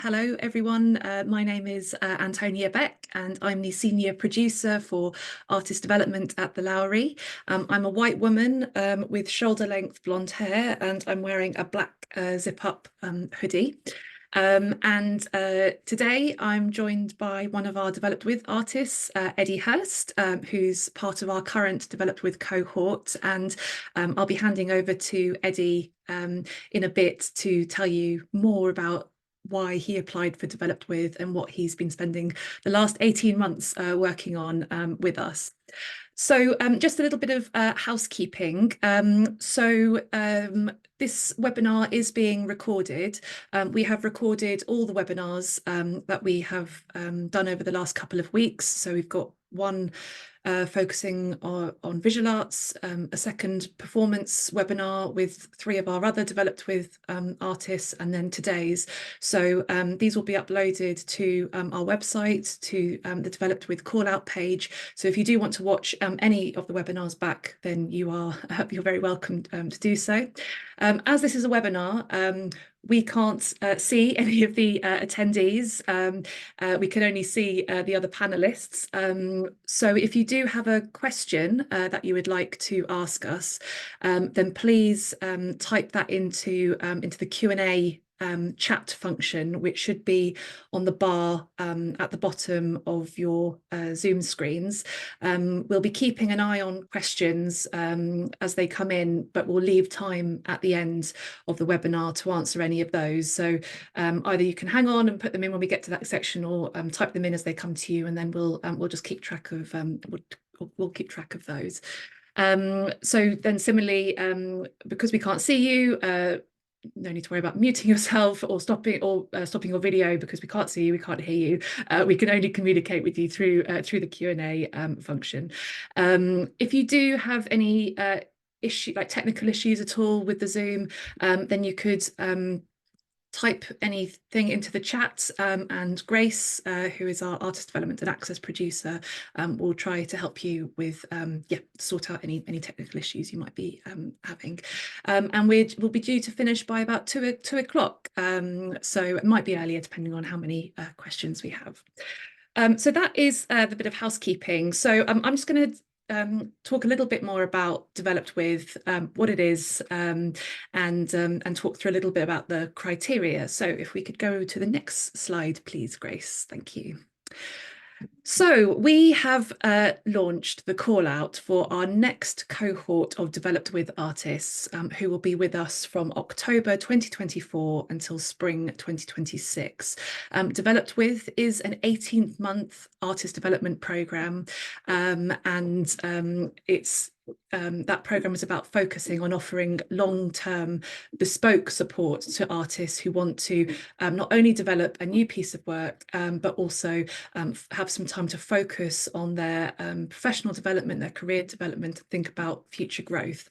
Hello, everyone. My name is Antonia Beck, and I'm the senior producer for artist development at the Lowry. I'm a white woman with shoulder-length blonde hair, and I'm wearing a black zip-up hoodie. Today I'm joined by one of our Developed With artists, Eddie Hurst, who's part of our current Developed With cohort. And I'll be handing over to Eddie in a bit to tell you more about why he applied for Developed With and what he's been spending the last 18 months working on with us. So just a little bit of housekeeping. This webinar is being recorded. We have recorded all the webinars that we have done over the last couple of weeks. So we've got one focusing on visual arts, a second performance webinar with 3 of our other Developed With artists, and then today's. So these will be uploaded to our website, to the Developed With call out page. So if you do want to watch any of the webinars back, then you're very welcome to do so. As this is a webinar, we can't see any of the attendees. We can only see the other panelists. So if you do have a question that you would like to ask us, then please type that into the Q&A chat function, which should be on the bar at the bottom of your Zoom screens. We'll be keeping an eye on questions as they come in, but we'll leave time at the end of the webinar to answer any of those. So either you can hang on and put them in when we get to that section, or type them in as they come to you, and then we'll just keep track of we'll keep track of those. So then similarly, because we can't see you, no need to worry about muting yourself or stopping your video, because we can't see you, we can't hear you. We can only communicate with you through the Q&A function. If you do have any technical issues at all with the Zoom, then you could type anything into the chat, and Grace, who is our artist development and access producer, will try to help you with sort out any technical issues you might be having. And we'll be due to finish by about 2 o'clock, so it might be earlier depending on how many questions we have. So that is the bit of housekeeping. So I'm just going to talk a little bit more about Developed With, what it is, and talk through a little bit about the criteria. So if we could go to the next slide, please, Grace. Thank you. So we have launched the call out for our next cohort of Developed With artists, who will be with us from October 2024 until spring 2026. Developed With is an 18-month artist development programme, that programme is about focusing on offering long-term bespoke support to artists who want to not only develop a new piece of work, but also have some time to focus on their professional development, their career development, and think about future growth.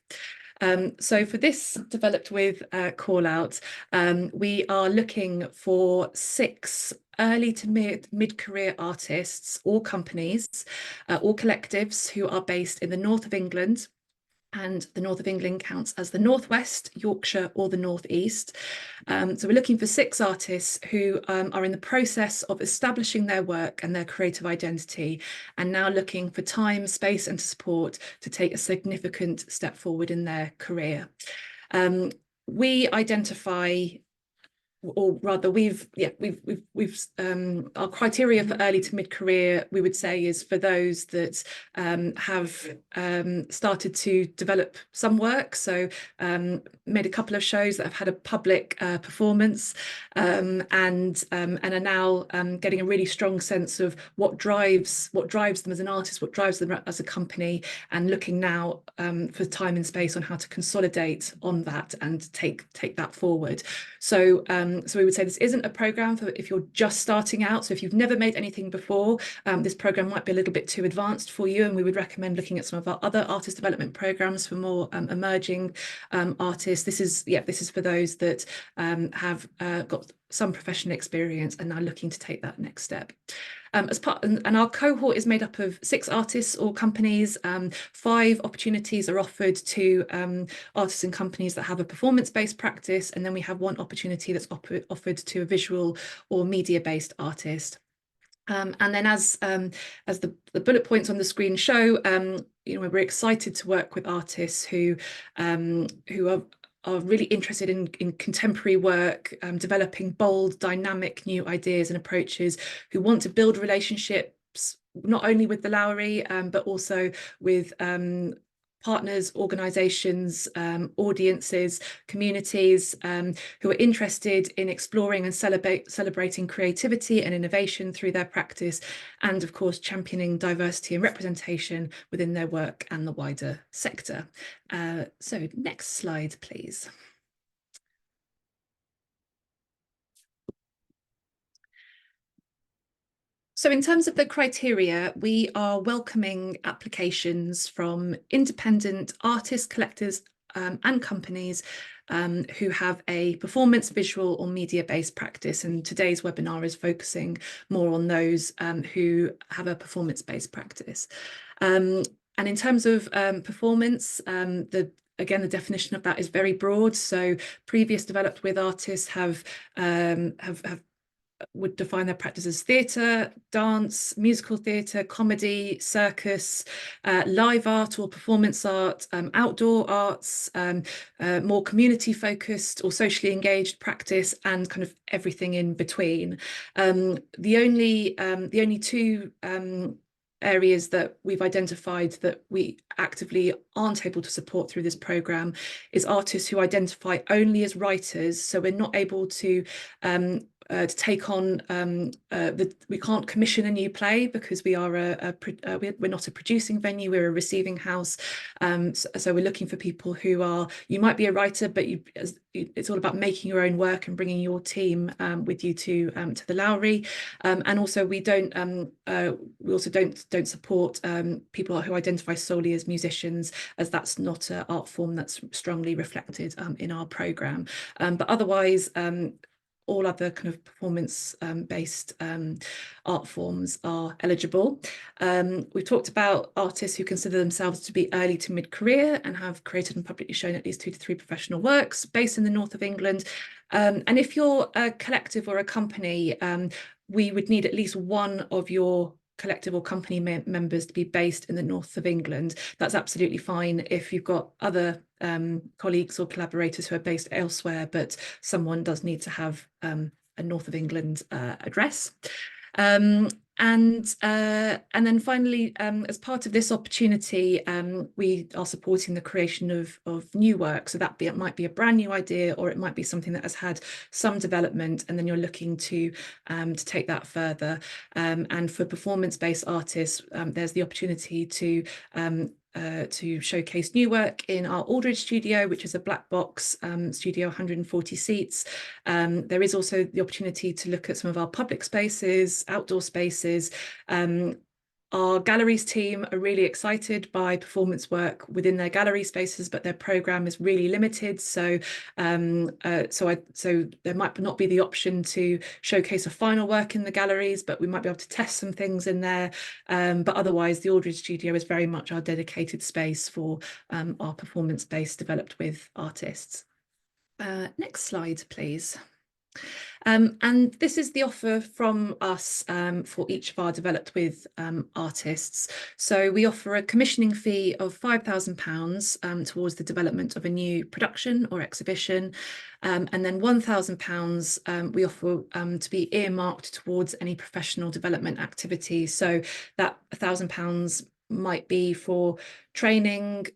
So for this Developed With call out, we are looking for 6 early to mid-career artists, or companies, or collectives who are based in the north of England. And the north of England counts as the Northwest, Yorkshire, or the Northeast. So we're looking for 6 artists who are in the process of establishing their work and their creative identity, and now looking for time, space, and support to take a significant step forward in their career. We identify, or rather our criteria for early to mid-career, we would say, is for those that have started to develop some work, so made a couple of shows that have had a public performance, and are now getting a really strong sense of what drives them as an artist, what drives them as a company, and looking now for time and space on how to consolidate on that and take that forward. So we would say this isn't a programme for if you're just starting out. So if you've never made anything before, this programme might be a little bit too advanced for you, and we would recommend looking at some of our other artist development programmes for more emerging artists. This is for those that have got some professional experience and now looking to take that next step. And our cohort is made up of 6 artists or companies. 5 opportunities are offered to artists and companies that have a performance-based practice, and then we have 1 opportunity that's offered to a visual or media-based artist. And then as the bullet points on the screen show, we're excited to work with artists who are really interested in contemporary work, developing bold, dynamic new ideas and approaches, who want to build relationships not only with the Lowry, but also with partners, organisations, audiences, communities who are interested in exploring and celebrating creativity and innovation through their practice, and of course championing diversity and representation within their work and the wider sector. So next slide, please. So in terms of the criteria, we are welcoming applications from independent artists, collectors, and companies who have a performance, visual or media-based practice. And today's webinar is focusing more on those who have a performance-based practice. And in terms of performance, again, the definition of that is very broad. So previous developed with artists would define their practice as theatre, dance, musical theatre, comedy, circus, live art or performance art, outdoor arts, more community focused or socially engaged practice, and kind of everything in between. The only 2 areas that we've identified that we actively aren't able to support through this programme is artists who identify only as writers. So we're not able to take on we can't commission a new play because we are we're not a producing venue, we're a receiving house. So we're looking for people who are, you might be a writer, but it's all about making your own work and bringing your team with you to the Lowry. And also we also don't support people who identify solely as musicians, as that's not an art form that's strongly reflected in our programme. But otherwise, all other kind of performance-based art forms are eligible. We've talked about artists who consider themselves to be early to mid-career and have created and publicly shown at least 2 to 3 professional works based in the north of England. And if you're a collective or a company, we would need at least one of your collective or company members to be based in the north of England. That's absolutely fine if you've got other colleagues or collaborators who are based elsewhere, but someone does need to have a north of England address. And then finally, as part of this opportunity, we are supporting the creation of new work. So it might be a brand new idea, or it might be something that has had some development, and then you're looking to take that further. And for performance-based artists, there's the opportunity to showcase new work in our Aldridge studio, which is a black box studio, 140 seats. There is also the opportunity to look at some of our public spaces, outdoor spaces. Our galleries team are really excited by performance work within their gallery spaces, but their programme is really limited. So there might not be the option to showcase a final work in the galleries, but we might be able to test some things in there. But otherwise, the Aldridge studio is very much our dedicated space for our performance-based developed with artists. Next slide, please. And this is the offer from us for each of our developed with artists. So we offer a commissioning fee of £5,000 towards the development of a new production or exhibition. And then £1,000 we offer to be earmarked towards any professional development activity. So that £1,000 might be for training,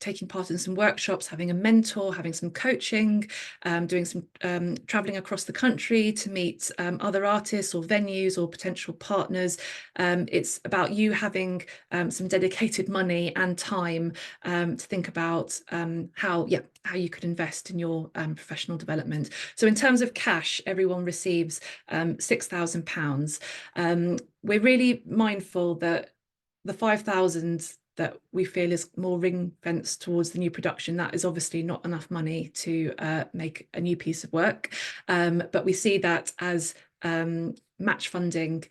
taking part in some workshops, having a mentor, having some coaching, doing some traveling across the country to meet other artists or venues or potential partners. It's about you having some dedicated money and time to think about how you could invest in your professional development. So in terms of cash, everyone receives £6,000. We're really mindful that the 5,000 that we feel is more ring fenced towards the new production. That is obviously not enough money to make a new piece of work, but we see that as match funding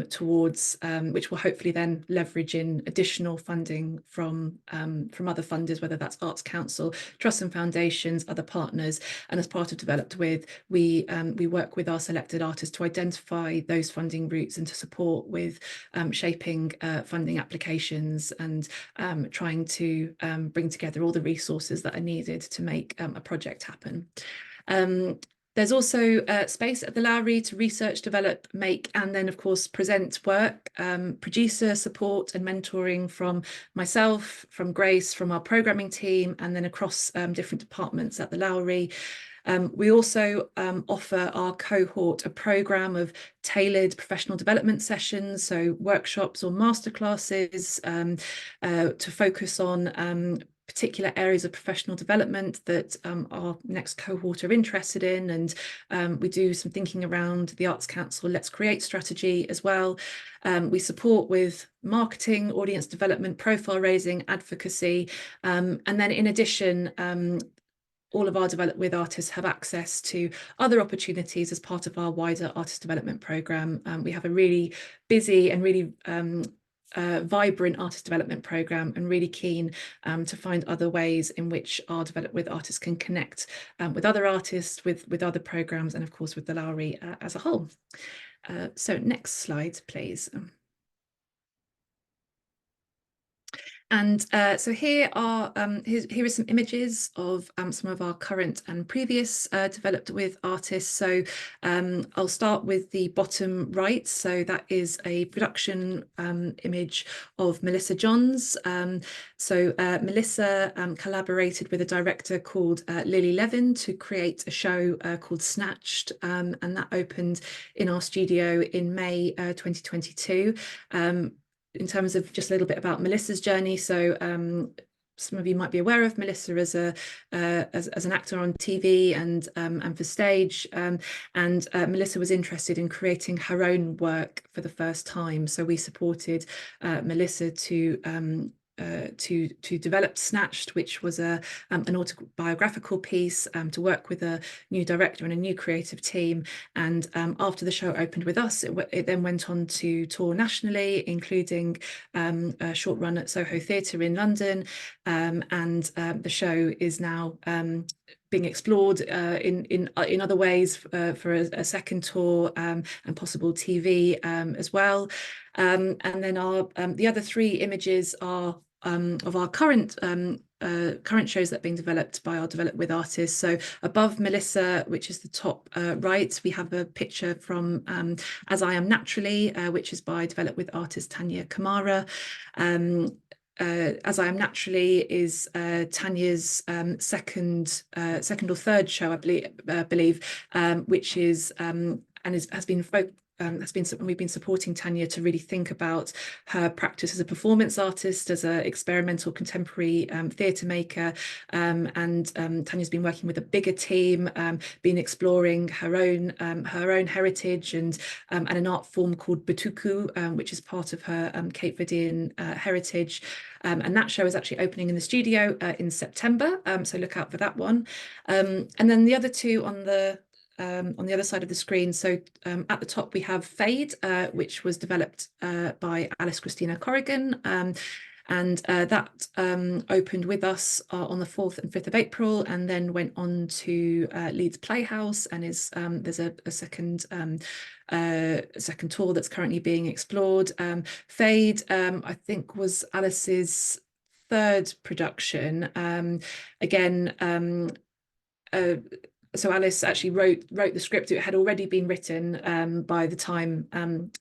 towards which will hopefully then leverage in additional funding from other funders, whether that's Arts Council, trusts and foundations, other partners. And as part of Developed With, we work with our selected artists to identify those funding routes and to support with shaping funding applications and trying to bring together all the resources that are needed to make a project happen. There's also space at the Lowry to research, develop, make, and then, of course, present work, producer support and mentoring from myself, from Grace, from our programming team, and then across different departments at the Lowry. We also offer our cohort a programme of tailored professional development sessions, so workshops or masterclasses to focus on particular areas of professional development that our next cohort are interested in. And we do some thinking around the Arts Council Let's Create strategy as well. We support with marketing, audience development, profile raising, advocacy. And then in addition, all of our Develop With artists have access to other opportunities as part of our wider artist development programme. We have a really busy and really vibrant artist development programme, and really keen to find other ways in which our Develop With artists can connect with other artists, with other programmes, and of course with the Lowry as a whole. So next slide, please. And so here are some images of some of our current and previous Developed With artists. So I'll start with the bottom right. So that is a production image of Melissa Johns. So Melissa collaborated with a director called Lily Levin to create a show called Snatched, and that opened in our studio in May 2022. In terms of just a little bit about Melissa's journey, so some of you might be aware of Melissa as an actor on TV and for stage, and Melissa was interested in creating her own work for the first time. So we supported Melissa to develop Snatched, which was an autobiographical piece, to work with a new director and a new creative team. And after the show opened with us, it then went on to tour nationally, including a short run at Soho Theatre in London. And the show is now being explored in other ways for a second tour and possible TV as well. And then the other three images are of our current shows that are being developed by our Develop With artists. So above Melissa, which is the top right, we have a picture from As I Am Naturally, which is by Develop With artist Tanya Kamara. As I Am Naturally is Tanya's second or third show, I believe, which is and has been we've been supporting Tanya to really think about her practice as a performance artist, as an experimental contemporary theatre maker, and Tanya's been working with a bigger team, been exploring her own heritage and an art form called Batuku, which is part of her Cape Verdean heritage. And that show is actually opening in the studio in September, so look out for that one. And then the other two on the other side of the screen. So at the top we have Fade, which was developed by Alice Christina Corrigan, and that opened with us on the 4th and 5th of April, and then went on to Leeds Playhouse, and is there's a second tour that's currently being explored. Fade, I think, was Alice's third production. Again, so Alice actually wrote the script. It had already been written by the time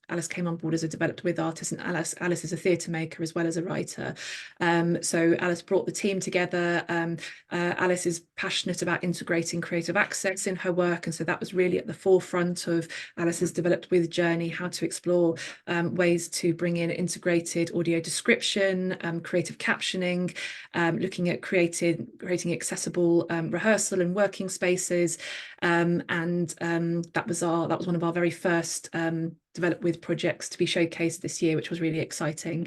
Alice came on board as a Developed With artist, and Alice is a theatre maker as well as a writer. So Alice brought the team together. Alice is passionate about integrating creative access in her work, and so that was really at the forefront of Alice's Developed With journey, how to explore ways to bring in integrated audio description, creative captioning, looking at creating accessible rehearsal and working spaces, performances, and that was one of our very first Develop With projects to be showcased this year, which was really exciting.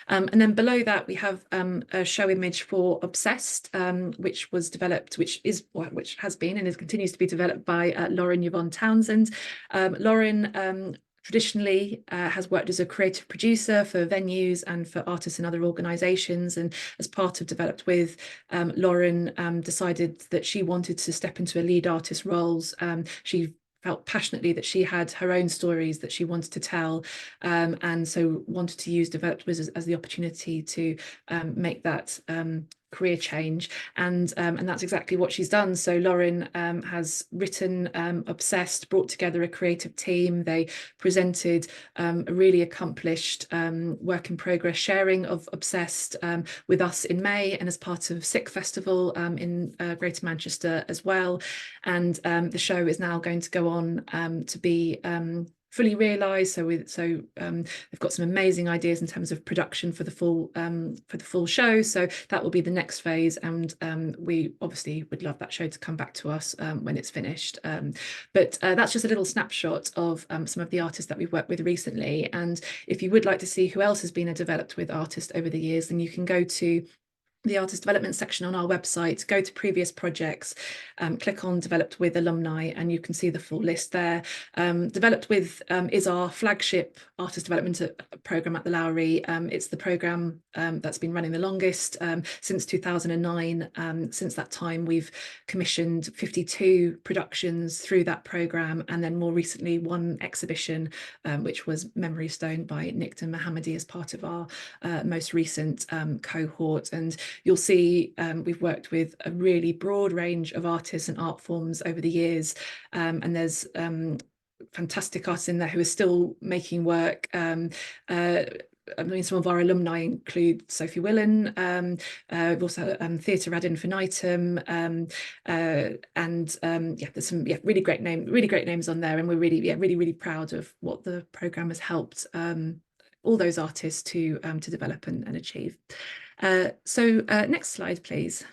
And then below that, we have a show image for Obsessed, which was developed, which has been and continues to be developed by Lauren Yvonne Townsend. Lauren traditionally has worked as a creative producer for venues and for artists and other organisations. And as part of Developed With, Lauren decided that she wanted to step into a lead artist roles. She felt passionately that she had her own stories that she wanted to tell, and so wanted to use Developed With as the opportunity to make that career change, and that's exactly what she's done. So Lauren has written Obsessed, brought together a creative team. They presented a really accomplished work in progress sharing of Obsessed with us in May, and as part of Sick Festival in Greater Manchester as well. And the show is now going to go on to be fully realised. So they've got some amazing ideas in terms of production for the full show. So that will be the next phase, and we obviously would love that show to come back to us when it's finished. But that's just a little snapshot of some of the artists that we've worked with recently. And if you would like to see who else has been a Developed With artist over the years, then you can go to the artist development section on our website, go to previous projects, click on Developed With alumni, and you can see the full list there. Developed With is our flagship artist development program at the Lowry. It's the program that's been running the longest, since 2009. Since that time, we've commissioned 52 productions through that program, and then more recently one exhibition, which was Memory Stone by Nikta Mohammadi as part of our most recent cohort. And you'll see we've worked with a really broad range of artists and art forms over the years, and there's fantastic artists in there who are still making work. I mean, some of our alumni include Sophie Willan. We've also Theatre Ad Infinitum, and there's some really great names on there, and we're really proud of what the programme has helped all those artists to develop and achieve. So next slide, please.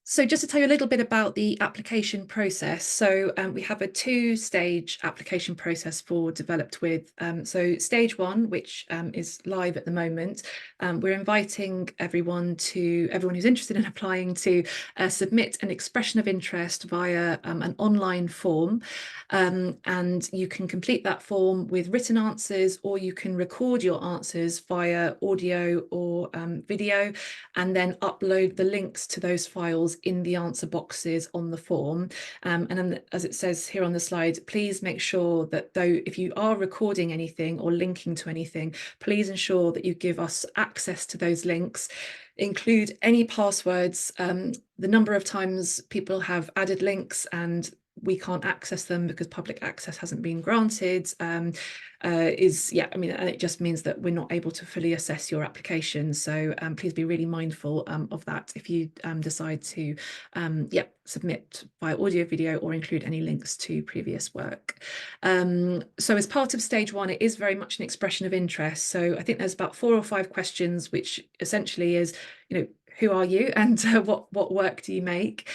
So just to tell you a little bit about the application process. So we have a two-stage application process for Developed With. So stage one, which is live at the moment, we're inviting everyone who's interested in applying to submit an expression of interest via an online form. And you can complete that form with written answers, or you can record your answers via audio or video, and then upload the links to those files in the answer boxes on the form. And then, as it says here on the slide, please make sure that if you are recording anything or linking to anything, please ensure that you give us access to those links. Include any passwords. The number of times people have added links and we can't access them because public access hasn't been granted, and it just means that we're not able to fully assess your application. So please be really mindful of that if you decide to submit via audio, video, or include any links to previous work. So as part of stage one, it is very much an expression of interest. So I think there's about 4 or 5 questions, which essentially is, who are you, and what work do you make?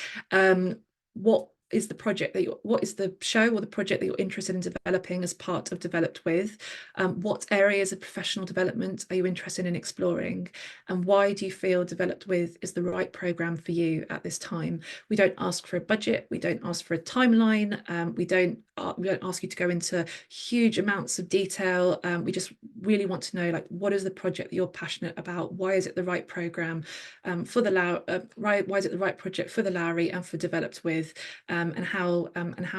What is the project what is the show or the project that you're interested in developing as part of Developed With? What areas of professional development are you interested in exploring? And why do you feel Developed With is the right programme for you at this time? We don't ask for a budget, we don't ask for a timeline, we don't ask you to go into huge amounts of detail. We just really want to know, what is the project that you're passionate about? Why is it the right programme for the Lowry? Why is it the right project for the Lowry and for Developed With? And how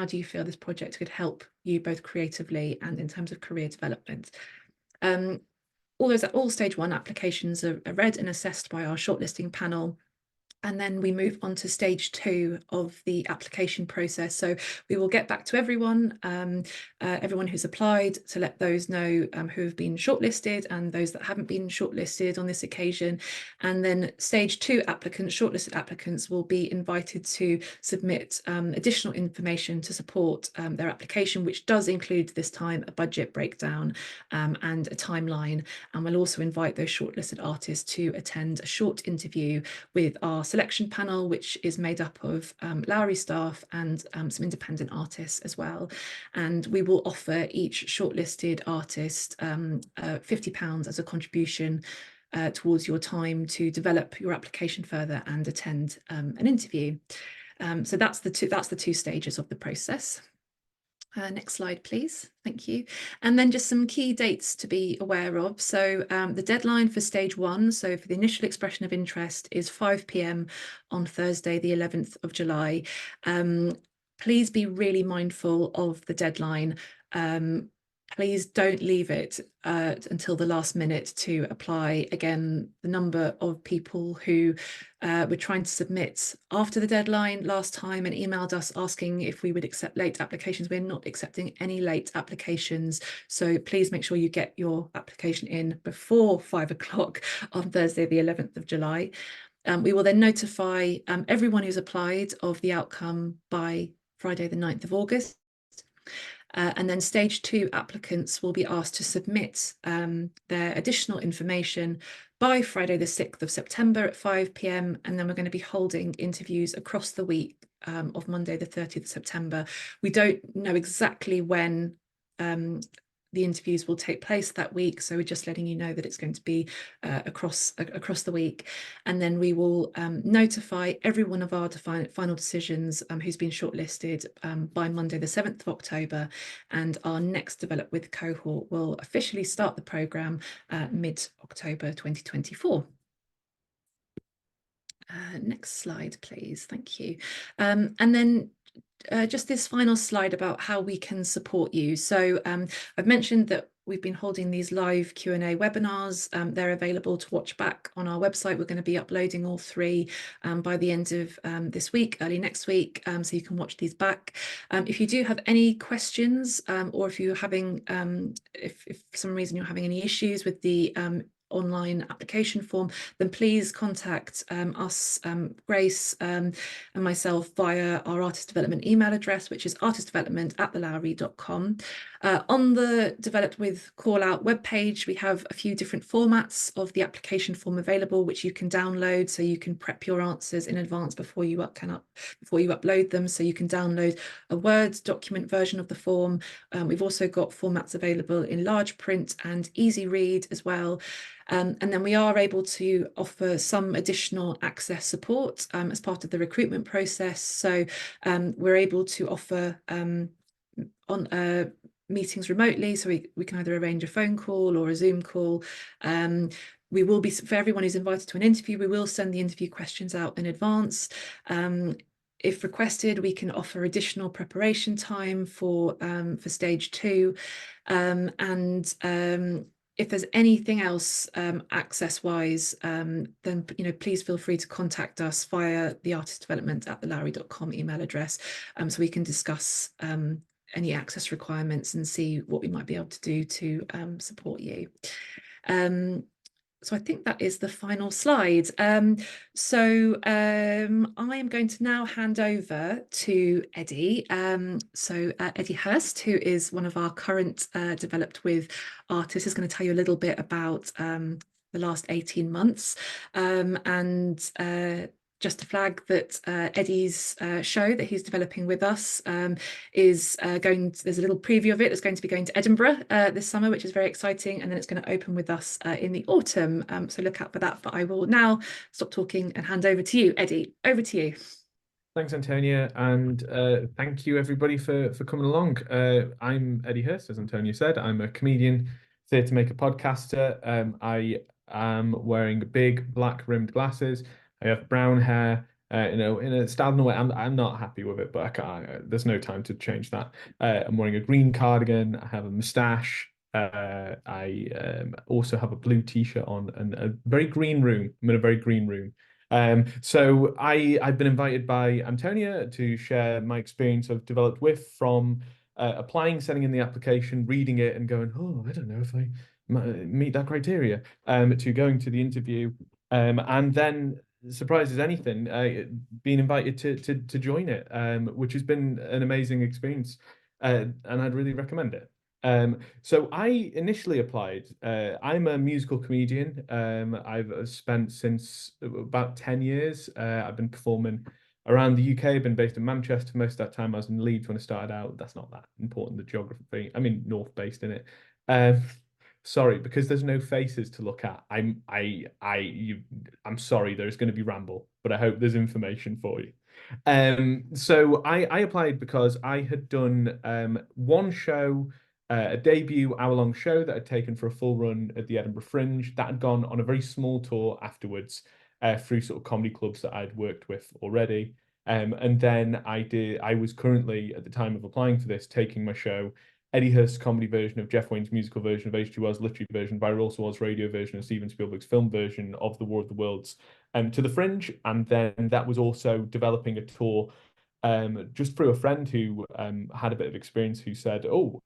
do you feel this project could help you both creatively and in terms of career development? All stage one applications are read and assessed by our shortlisting panel. And then we move on to stage 2 of the application process. So we will get back to everyone who's applied, to let those know who have been shortlisted and those that haven't been shortlisted on this occasion. And then stage 2 applicants, shortlisted applicants, will be invited to submit additional information to support their application, which does include this time a budget breakdown and a timeline. And we'll also invite those shortlisted artists to attend a short interview with our selection panel, which is made up of Lowry staff and some independent artists as well. And we will offer each shortlisted artist £50 as a contribution towards your time to develop your application further and attend an interview. So that's the two stages of the process. Next slide, please. Thank you. And then just some key dates to be aware of. So the deadline for stage 1, so for the initial expression of interest, is 5 p.m. on Thursday, the 11th of July. Please be really mindful of the deadline. Please don't leave it until the last minute to apply. Again, the number of people who were trying to submit after the deadline last time and emailed us asking if we would accept late applications. We're not accepting any late applications. So please make sure you get your application in before 5 o'clock on Thursday, the 11th of July. We will then notify everyone who's applied of the outcome by Friday, the 9th of August. And then stage 2 applicants will be asked to submit their additional information by Friday the 6th of September at 5 p.m. And then we're going to be holding interviews across the week of Monday the 30th of September. We don't know exactly when the interviews will take place that week, so we're just letting you know that it's going to be across the week. And then we will notify every one of our final decisions who's been shortlisted by Monday the 7th of October, and our next Develop With cohort will officially start the programme mid-October 2024. Next slide, please. Thank you. And then just this final slide about how we can support you. So I've mentioned that we've been holding these live Q&A webinars. They're available to watch back on our website. We're going to be uploading all 3 by the end of this week, early next week, so you can watch these back. If you do have any questions, or if you're having, if for some reason you're having any issues with the online application form, then please contact us, Grace and myself, via our artist development email address, which is artistdevelopment@thelowry.com. On the Develop With call out webpage, we have a few different formats of the application form available, which you can download, so you can prep your answers in advance before you upload them. So you can download a Word document version of the form. We've also got formats available in large print and easy read as well. And then we are able to offer some additional access support as part of the recruitment process. So we're able to offer meetings remotely, so we can either arrange a phone call or a Zoom call. We will be, for everyone who's invited to an interview, we will send the interview questions out in advance. If requested, we can offer additional preparation time for stage 2. If there's anything else access-wise, then please feel free to contact us via the artistdevelopment@thelowry.com email address, so we can discuss any access requirements and see what we might be able to do to support you. So I think that is the final slide. I am going to now hand over to Eddie. Eddie Hurst, who is one of our current Developed With artists, is going to tell you a little bit about the last 18 months. Just to flag that Eddie's show that he's developing with us is there's a little preview of it. It's going to be going to Edinburgh this summer, which is very exciting, and then it's going to open with us in the autumn. So look out for that. But I will now stop talking and hand over to you, Eddie. Over to you. Thanks, Antonia, and thank you everybody for coming along. I'm Eddie Hurst, as Antonia said. I'm a comedian, theatre maker, podcaster. I am wearing big black rimmed glasses. I have brown hair, in a style way. I'm not happy with it, but I can't, there's no time to change that. I'm wearing a green cardigan. I have a moustache. I also have a blue t-shirt on and a very green room. I'm in a very green room. So I've been invited by Antonia to share my experience of Developed With, from applying, sending in the application, reading it and going, oh, I don't know if I meet that criteria, to going to the interview, and then, surprised as anything, being invited to join it, which has been an amazing experience, and I'd really recommend it. So I initially applied. I'm a musical comedian. I've spent since about 10 years. I've been performing around the UK. I've been based in Manchester most of that time. I was in Leeds when I started out. That's not that important, the geography. I mean, north based in it. Um, sorry, because there's no faces to look at. I'm sorry. There's going to be ramble, but I hope there's information for you. So I applied because I had done one show, a debut hour-long show that had taken for a full run at the Edinburgh Fringe. That had gone on a very small tour afterwards through sort of comedy clubs that I'd worked with already. And then I was currently, at the time of applying for this, taking my show, Eddie Hurst's comedy version of Jeff Wayne's musical version of H2O's literary version, Barry Allsworth's radio version, and Steven Spielberg's film version of The War of the Worlds to the Fringe. And then that was also developing a tour just through a friend who had a bit of experience who said, "Oh,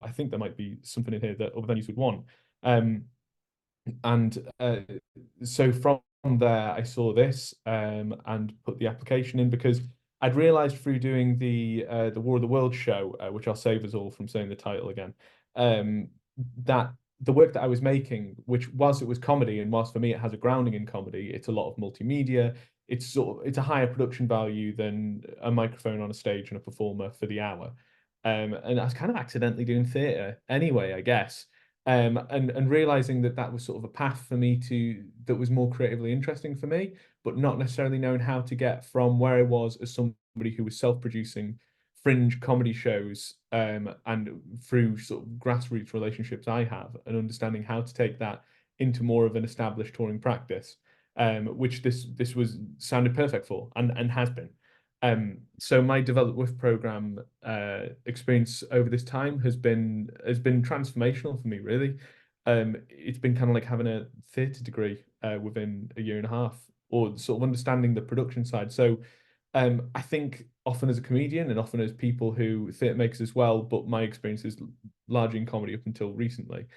I think there might be something in here that other venues would want." Um, and so from there, I saw this and put the application in because I'd realised through doing the War of the Worlds show, which I'll save us all from saying the title again, um, that the work that I was making, which whilst it was comedy, and whilst for me it has a grounding in comedy, it's a lot of multimedia. It's a higher production value than a microphone on a stage and a performer for the hour. And I was kind of accidentally doing theatre anyway, I guess and realizing that that was sort of a path for me to that was more creatively interesting for me, but not necessarily knowing how to get from where I was as somebody who was self-producing fringe comedy shows and through sort of grassroots relationships I have and understanding how to take that into more of an established touring practice, which this was sounded perfect for and has been. So my develop with program experience over this time has been transformational for me, really. It's been kind of like having a theatre degree within a year and a half, or sort of understanding the production side. So I think often as a comedian and often as people who theatre makers as well, but my experience is largely in comedy up until recently.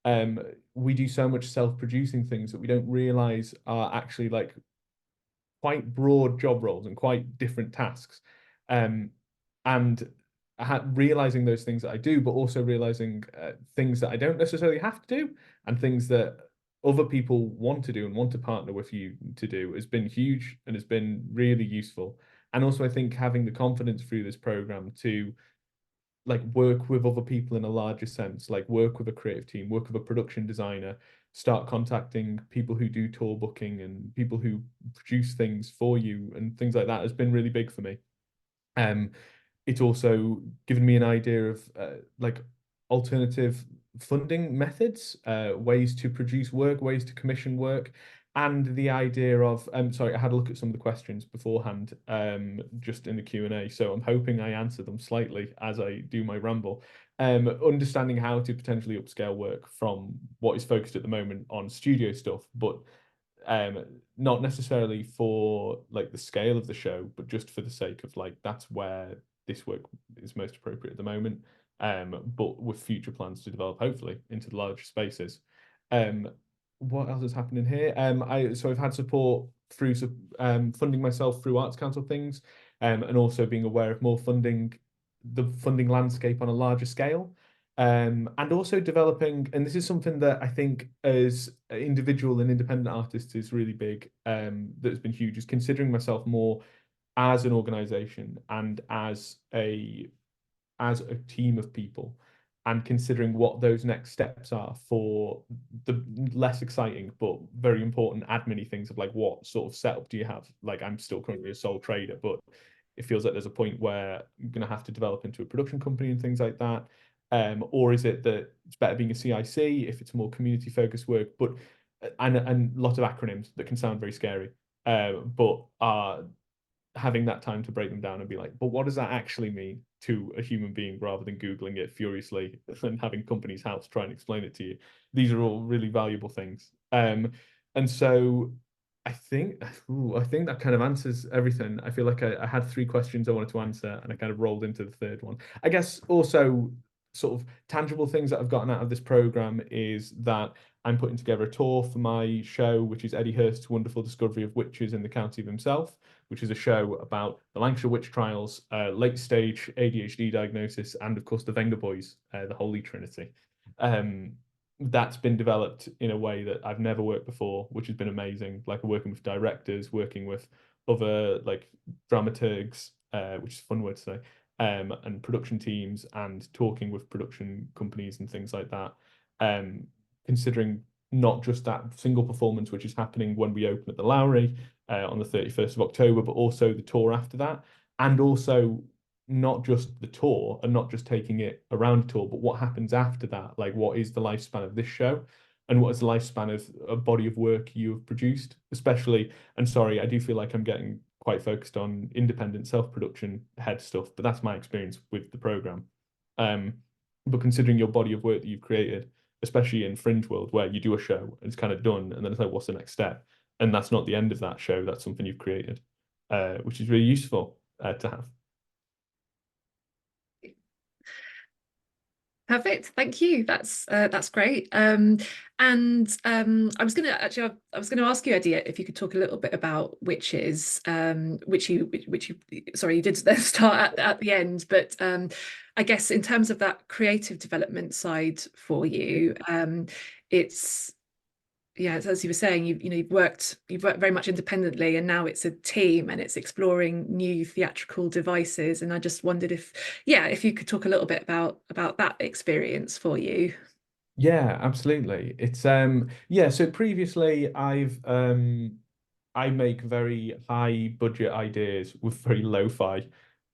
Um, we do so much self-producing things that we don't realize are actually like quite broad job roles and quite different tasks. Um, and realizing those things that I do, but also realizing things that I don't necessarily have to do and things that other people want to do and want to partner with you to do has been huge and has been really useful. And also, I think having the confidence through this program to like work with other people in a larger sense, like work with a creative team, work with a production designer, start contacting people who do tour booking and people who produce things for you and things like that has been really big for me. Um, it's also given me an idea of like alternative funding methods, ways to produce work, ways to commission work, and the idea of sorry, I had a look at some of the questions beforehand, just in the Q&A, so I'm hoping I answer them slightly as I do my ramble. Understanding how to potentially upscale work from what is focused at the moment on studio stuff, but um not necessarily for like the scale of the show, but just for the sake of like that's where this work is most appropriate at the moment. But with future plans to develop hopefully into the larger spaces. um what else has happened in here? I've had support through funding myself through Arts Council things, and also being aware of more funding, the funding landscape on a larger scale, and also developing, and this is something that I think as individual and independent artists is really big, that has been huge, is considering myself more as an organization and as a team of people, and considering what those next steps are for the less exciting but very important admin things of like what sort of setup do you have. Like I'm still currently a sole trader, but it feels like there's a point where I'm going to have to develop into a production company and things like that. Or is it that it's better being a CIC if it's more community focused work, but and a lot of acronyms that can sound very scary, but are having that time to break them down and be like, but what does that actually mean to a human being rather than Googling it furiously and having Companies House try and explain it to you? These are all really valuable things. And so I think that kind of answers everything. I feel like I had three questions I wanted to answer and I kind of rolled into the third one. I guess also sort of tangible things that I've gotten out of this program is that I'm putting together a tour for my show, which is Eddie Hurst's Wonderful Discovery of Witches in the County of Himself, which is a show about the Lancashire witch trials, late stage ADHD diagnosis, and of course the Venga Boys, the Holy Trinity. Um, that's been developed in a way that I've never worked before, which has been amazing. Like working with directors, working with other like dramaturgs, which is a fun word to say, and production teams, and talking with production companies and things like that. Considering not just that single performance, which is happening when we open at the Lowry on the 31st of October, but also the tour after that, and also not just the tour and not just taking it around tour, but what happens after that. Like, what is the lifespan of this show? And what is the lifespan of a body of work you have produced? Especially, and sorry, I do feel like I'm getting quite focused on independent self-production head stuff, but that's my experience with the program. Um, but considering your body of work that you've created, especially in Fringe World, where you do a show and it's kind of done, and then it's like, what's the next step? And that's not the end of that show. That's something you've created, which is really useful to have. Perfect. Thank you. That's great. I was going to actually, I was going to ask you, Eddie, if you could talk a little bit about witches, sorry, you did then start at the end, but I guess in terms of that creative development side for you, it's yeah, as you were saying, you've worked very much independently, and now it's a team and it's exploring new theatrical devices. And I just wondered if, yeah, if you could talk a little bit about that experience for you. Yeah, absolutely. It's yeah, so previously I make very high budget ideas with very lo-fi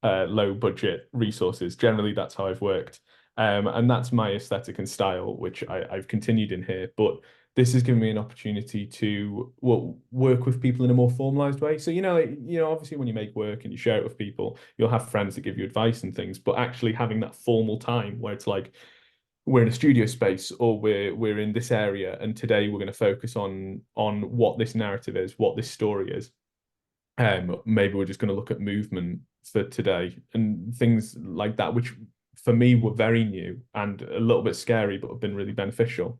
low budget resources. Generally that's how I've worked. And that's my aesthetic and style, which I've continued in here. But this has given me an opportunity to work with people in a more formalized way. So obviously when you make work and you share it with people, you'll have friends that give you advice and things, but actually having that formal time where it's like we're in a studio space, or we're in this area, and today we're going to focus on what this narrative is, what this story is. Maybe we're just going to look at movement for today and things like that, which for me were very new and a little bit scary, but have been really beneficial.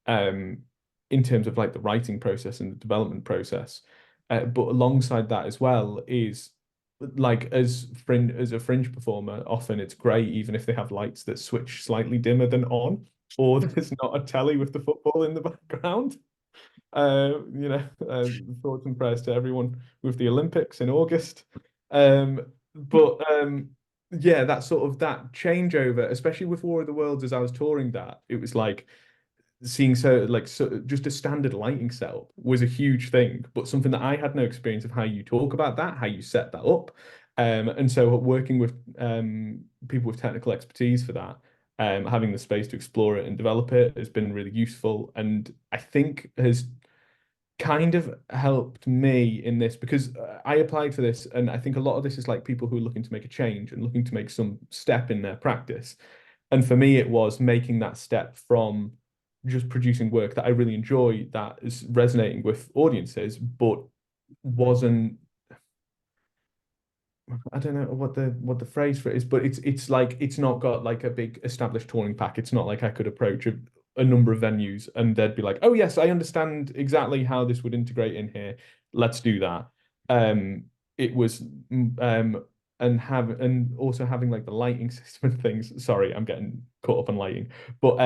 Um, in terms of like the writing process and the development process. But alongside that as well is like as a fringe performer, often it's great even if they have lights that switch slightly dimmer than on, or there's not a telly with the football in the background. Thoughts and prayers to everyone with the Olympics in August. But yeah, that sort of that changeover, especially with War of the Worlds, as I was touring that, it was like seeing just a standard lighting setup was a huge thing, but something that I had no experience of how you talk about that, how you set that up. And so working with people with technical expertise for that, having the space to explore it and develop it has been really useful, and I think has kind of helped me in this because I applied for this, and I think a lot of this is like people who are looking to make a change and looking to make some step in their practice. And for me, it was making that step from just producing work that I really enjoy, that is resonating with audiences, but wasn't, I don't know what the phrase for it is, but it's like it's not got like a big established touring pack. It's not like I could approach a number of venues and they'd be like, oh yes, I understand exactly how this would integrate in here. Let's do that. It was and also having like the lighting system and things. Sorry, I'm getting caught up on lighting, but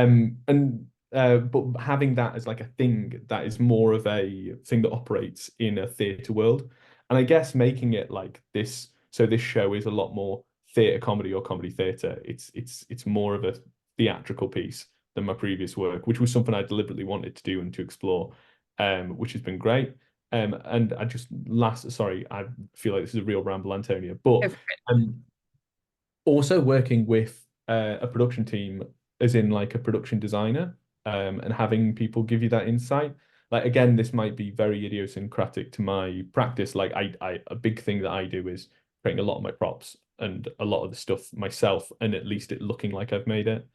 having that as like a thing that is more of a thing that operates in a theatre world, and I guess making it like this. So this show is a lot more theatre comedy or comedy theatre. It's more of a theatrical piece than my previous work, which was something I deliberately wanted to do and to explore, which has been great. And I just sorry, I feel like this is a real ramble, Antonia, but um, also working with a production team, as in like a production designer, and having people give you that insight. Like again, this might be very idiosyncratic to my practice. Like a big thing that I do is creating a lot of my props and a lot of the stuff myself, and at least it looking like I've made it,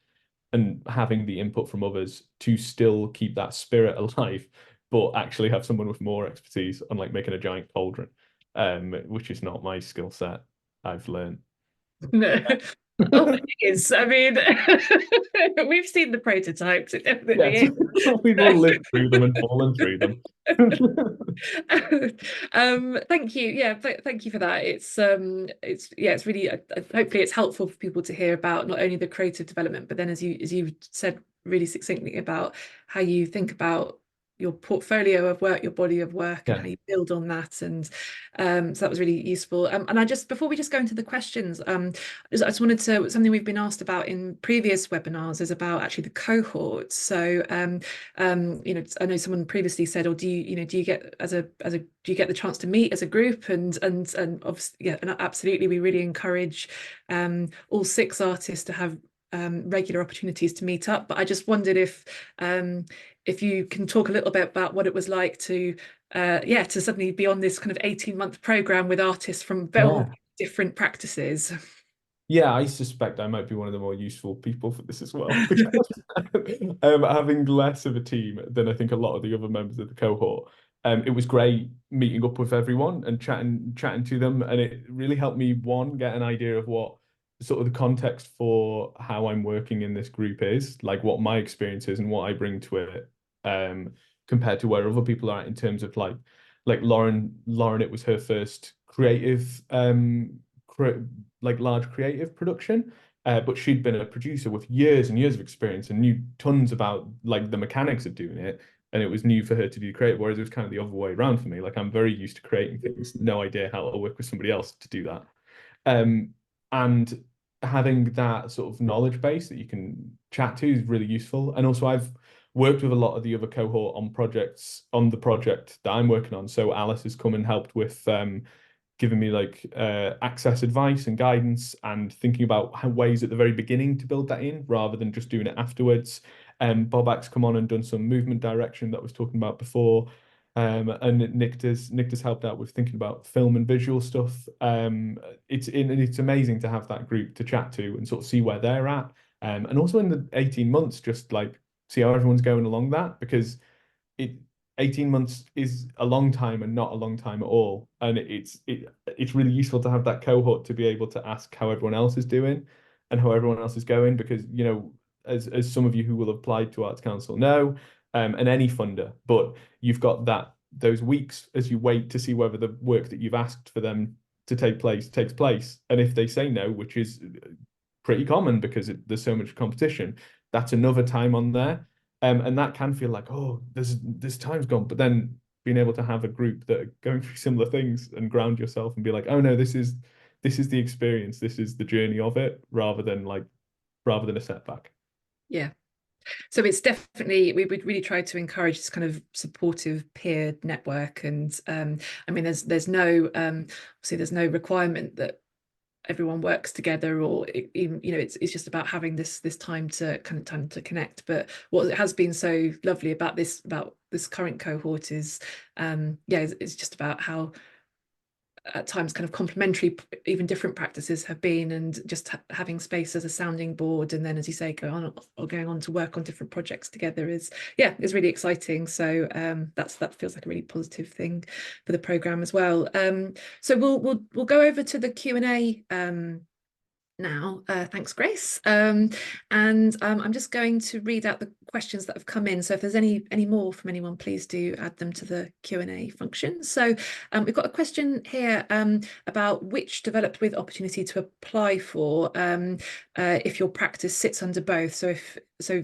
and having the input from others to still keep that spirit alive, but actually have someone with more expertise on like making a giant cauldron, which is not my skill set, I've learned. No. Oh, it is. I mean, we've seen the prototypes. It definitely Yes, we've all lived through them and fallen through them. Thank you. Yeah, thank you for that. It's yeah, it's really hopefully it's helpful for people to hear about not only the creative development, but then as you said really succinctly about how you think about your portfolio of work, your body of work, and Yeah, how you build on that. And so that was really useful. And I just before we just go into the questions, I just wanted to something we've been asked about in previous webinars is about actually the cohort. So I know someone previously said, or do you get do you get the chance to meet as a group? And obviously, yeah, and absolutely, we really encourage all 6 artists to have regular opportunities to meet up. But I just wondered if you can talk a little bit about what it was like to to suddenly be on this kind of 18-month program with artists from all yeah. different practices. Yeah, I suspect I might be one of the more useful people for this as well, because having less of a team than I think a lot of the other members of the cohort, it was great meeting up with everyone and chatting to them, and it really helped me, one, get an idea of what sort of the context for how I'm working in this group is, like what my experience is and what I bring to it, compared to where other people are at in terms of like Lauren, it was her first creative cre like large creative production. But she'd been a producer with years and years of experience and knew tons about like the mechanics of doing it. And it was new for her to do creative, whereas it was kind of the other way around for me. Like I'm very used to creating things, no idea how to work with somebody else to do that. Um, and having that sort of knowledge base that you can chat to is really useful. And also I've worked with a lot of the other cohort on projects on the project that I'm working on. So Alice has come and helped with giving me like access advice and guidance and thinking about how ways at the very beginning to build that in rather than just doing it afterwards. Bobak's come on and done some movement direction that I was talking about before. And Nick has helped out with thinking about film and visual stuff. It's amazing to have that group to chat to and sort of see where they're at. And also in the 18 months, just like see how everyone's going along that, because it 18 months is a long time and not a long time at all. And it's really useful to have that cohort to be able to ask how everyone else is doing and how everyone else is going, because as some of you who will have applied to Arts Council know, and any funder, but you've got those weeks as you wait to see whether the work that you've asked for them to take place takes place. And if they say no, which is pretty common because there's so much competition, that's another time on there. And that can feel like, oh, this time's gone. But then being able to have a group that are going through similar things and ground yourself and be like, oh no, this is the experience, this is the journey of it, rather than a setback. Yeah. So it's definitely we would really try to encourage this kind of supportive peer network. And I mean there's no obviously there's no requirement that everyone works together, or even it's just about having this time to connect. But what has been so lovely about this current cohort is it's just about how at times kind of complementary, even different practices have been, and just having space as a sounding board, and then as you say going on to work on different projects together is really exciting. So that feels like a really positive thing for the program as well. So we'll go over to the Q&A now. Thanks, Grace. And I'm just going to read out the questions that have come in. So if there's any more from anyone, please do add them to the Q&A function. So we've got a question here about which developed with opportunity to apply for if your practice sits under both. So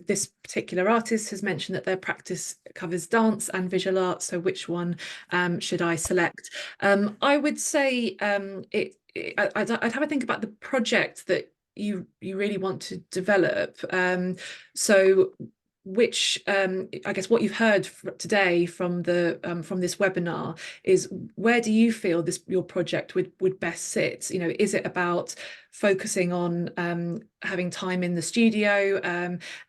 this particular artist has mentioned that their practice covers dance and visual arts. So which one should I select? I would say I'd have a think about the project that you really want to develop. So which I guess what you've heard today from this webinar is, where do you feel your project would best sit? Is it about focusing on having time in the studio,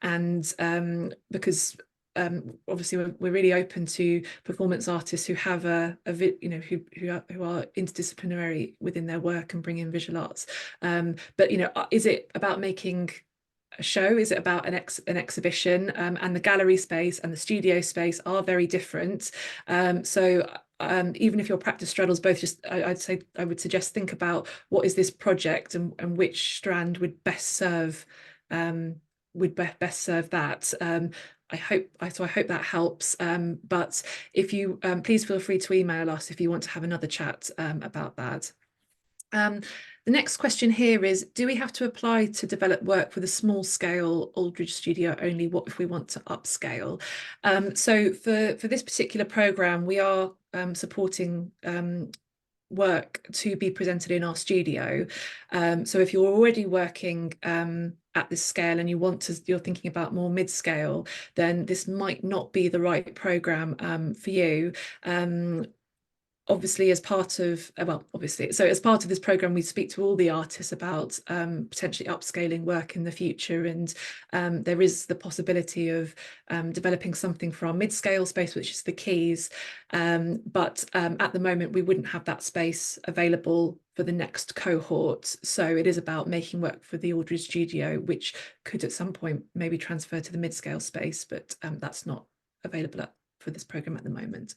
and because obviously we're really open to performance artists who have who are interdisciplinary within their work and bring in visual arts, but is it about making a show? Is it about an exhibition? And the gallery space and the studio space are very different. So even if your practice straddles both, just I'd say I would suggest think about what is this project, and which strand would best serve best serve that. I hope that helps. But if you please feel free to email us if you want to have another chat about that. The next question here is, do we have to apply to develop work with a small scale Aldridge studio only? What if we want to upscale? So for this particular program, we are supporting work to be presented in our studio. So if you're already working at this scale and you're thinking about more mid-scale, then this might not be the right program for you. Obviously, as part of as part of this program, we speak to all the artists about potentially upscaling work in the future, and there is the possibility of developing something for our mid-scale space, which is the Keys. But at the moment, we wouldn't have that space available for the next cohort. So it is about making work for the Aldridge studio, which could at some point maybe transfer to the mid-scale space, but that's not available for this program at the moment.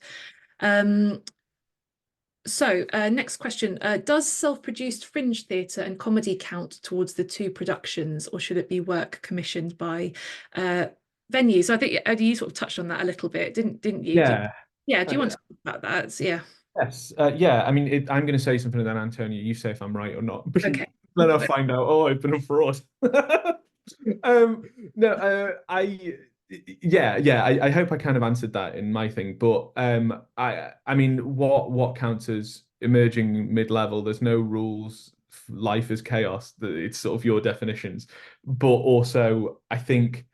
So next question, does self-produced fringe theatre and comedy count towards the two productions, or should it be work commissioned by venues? So I think Eddie, you sort of touched on that a little bit, didn't you? Yeah. Yeah, do you want Uh, to talk about that? Yeah. yes. Yeah. I mean, I'm going to say something, and then Antonio, you say if I'm right or not. Okay. Then I'll find out. Oh, I've been a fraud. um, no. I hope I kind of answered that in my thing, but I mean, what counts as emerging mid-level? There's no rules. Life is chaos. It's sort of your definitions, but also I think.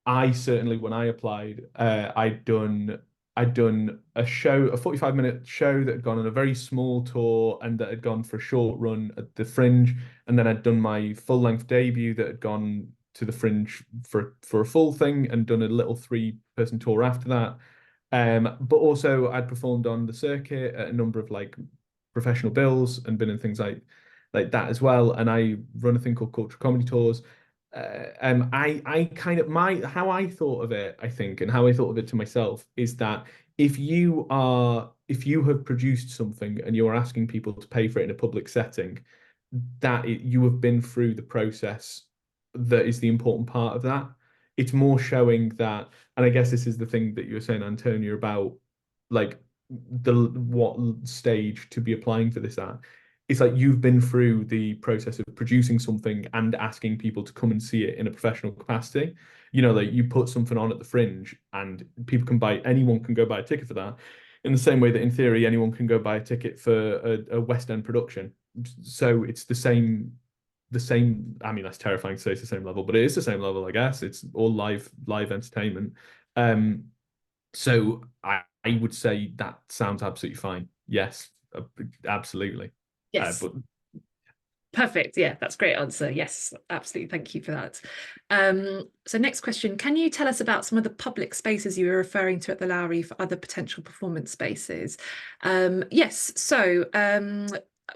I certainly, when I applied, I'd done a show, a 45-minute show that had gone on a very small tour and that had gone for a short run at the Fringe, and then I'd done my full-length debut that had gone to the Fringe for a full thing and done a little three-person tour after that. But also I'd performed on the circuit at a number of like professional bills and been in things like that as well. And I run a thing called Cultural Comedy Tours. I kind of how I thought of it, I think, and how I thought of it to myself is that if you have produced something and you're asking people to pay for it in a public setting, you have been through the process that is the important part of that. It's more showing that, and I guess this is the thing that you were saying, Antonio, about like what stage to be applying for this at. It's like you've been through the process of producing something and asking people to come and see it in a professional capacity. You know, like you put something on at the Fringe and anyone can go buy a ticket for that. In the same way that in theory, anyone can go buy a ticket for a West End production. So it's the same. I mean, that's terrifying to say it's the same level, but it is the same level, I guess. It's all live entertainment. Um, so I would say that sounds absolutely fine. Yes, absolutely. Yes. But Perfect. Yeah, that's a great answer. Yes, absolutely. Thank you for that. So next question, can you tell us about some of the public spaces you were referring to at the Lowry for other potential performance spaces? Yes, so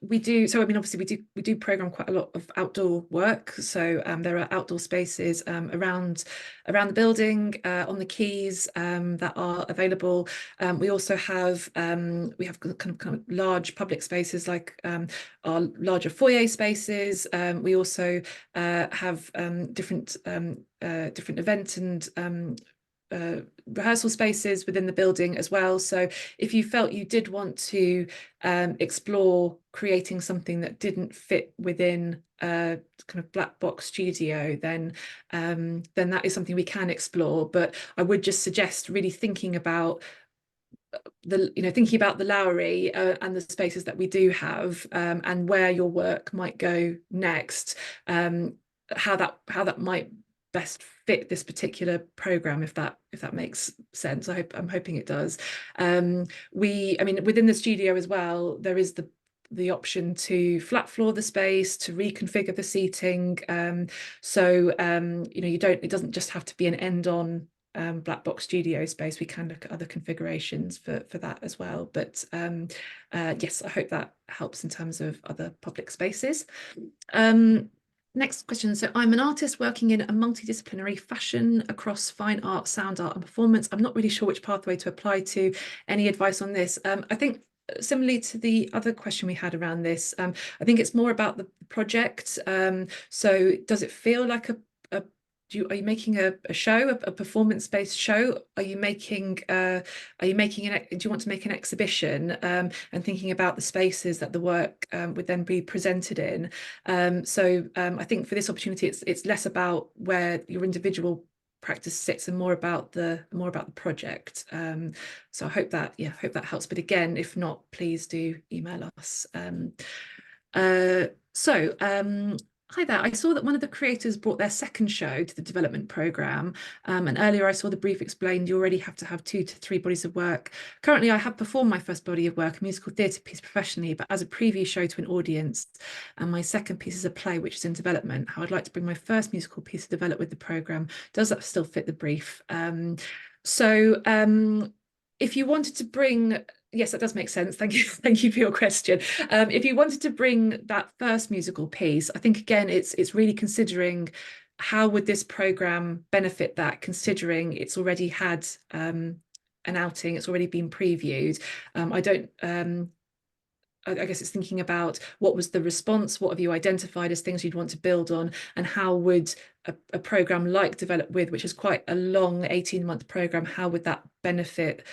we do. So I mean, obviously we do program quite a lot of outdoor work. So there are outdoor spaces around the building on the quays that are available. We also have kind of large public spaces like our larger foyer spaces. We also have different event and rehearsal spaces within the building as well. So if you felt you did want to explore creating something that didn't fit within a kind of black box studio, then that is something we can explore. But I would just suggest really thinking about thinking about the Lowry and the spaces that we do have, and where your work might go next, how that might best fit this particular program, if that makes sense. I'm hoping it does. I mean, within the studio as well, there is the option to flat floor the space, to reconfigure the seating. So it doesn't just have to be an end on black box studio space. We can look at other configurations for that as well. But yes, I hope that helps in terms of other public spaces. Next question. So I'm an artist working in a multidisciplinary fashion across fine art, sound art, and performance. I'm not really sure which pathway to apply to. Any advice on this? I think similarly to the other question we had around this, I think it's more about the project. So does it feel like a are you making a show, a performance-based show? Are you making do you want to make an exhibition, and thinking about the spaces that the work would then be presented in? I think for this opportunity, it's less about where your individual practice sits and more about the project. So I hope that helps. But again, if not, please do email us. Uh, so Hi there. I saw that one of the creators brought their second show to the development program. And earlier I saw the brief explained you already have to have 2 to 3 bodies of work. Currently, I have performed my first body of work, a musical theatre piece professionally, but as a preview show to an audience. And my second piece is a play which is in development. How I'd like to bring my first musical piece to develop with the program. Does that still fit the brief? So if you wanted to bring Yes, that does make sense. Thank you. Thank you for your question. If you wanted to bring that first musical piece, I think again, it's really considering how would this program benefit that, considering it's already had an outing, it's already been previewed. I don't. I guess it's thinking about what was the response, what have you identified as things you'd want to build on, and how would a program like Develop With, which is quite a long 18-month program, how would that benefit